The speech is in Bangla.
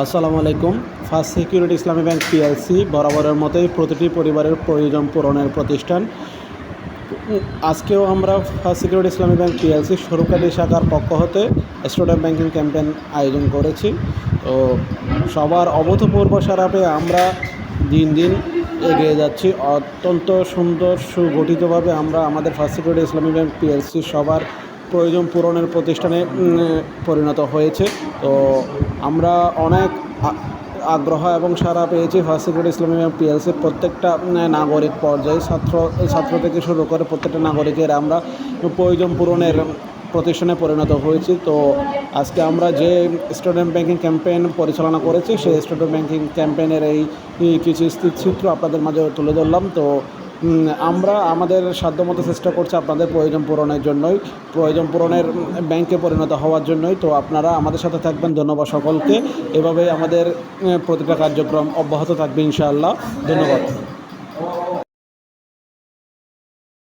আসসালামু আলাইকুম। ফার্স্ট সিকিউরিটি ইসলামী ব্যাংক পিএলসি বরাবরের মতোই প্রতিটি পরিবারের প্রয়োজন পূরণের প্রতিষ্ঠান। আজকেও আমরা ফার্স্ট সিকিউরিটি ইসলামী ব্যাংক পিএলসি সরকারি শাখার পক্ষ হতে স্টুডেন্ট ব্যাংকিং ক্যাম্পেইন আয়োজন করেছি। তো সবার অভূতপূর্ব সাড়া পেয়ে আমরা দিন দিন এগিয়ে যাচ্ছি। অত্যন্ত সুন্দর সুগঠিতভাবে আমরা আমাদের ফার্স্ট সিকিউরিটি ইসলামী ব্যাংক পিএলসি সবার প্রয়োজন পূরণের প্রতিষ্ঠানে পরিণত হয়েছে। তো আমরা অনেক আগ্রহ এবং সাড়া পেয়েছি ফার্স্ট সিকিউরিটি ইসলামী ব্যাংক পিএলসির প্রত্যেকটা নাগরিক পর্যায়ে ছাত্র থেকে শুরু করে প্রত্যেকটা নাগরিকের আমরা প্রয়োজন পূরণের প্রতিষ্ঠানে পরিণত হয়েছি। তো আজকে আমরা যে স্টুডেন্ট ব্যাংকিং ক্যাম্পেইন পরিচালনা করেছি সেই স্টুডেন্ট ব্যাংকিং ক্যাম্পেইনের এই কিছু চিত্র আপনাদের মাঝে তুলে ধরলাম। তো আমরা আমাদের সাধ্যমতো চেষ্টা করছি আপনাদের প্রয়োজন পূরণের জন্যই, প্রয়োজন পূরণের ব্যাংকে পরিণত হওয়ার জন্যই। তো আপনারা আমাদের সাথে থাকবেন। ধন্যবাদ সকলকে। এভাবেই আমাদের প্রতিটা কার্যক্রম অব্যাহত থাকবে ইনশাআল্লাহ। ধন্যবাদ।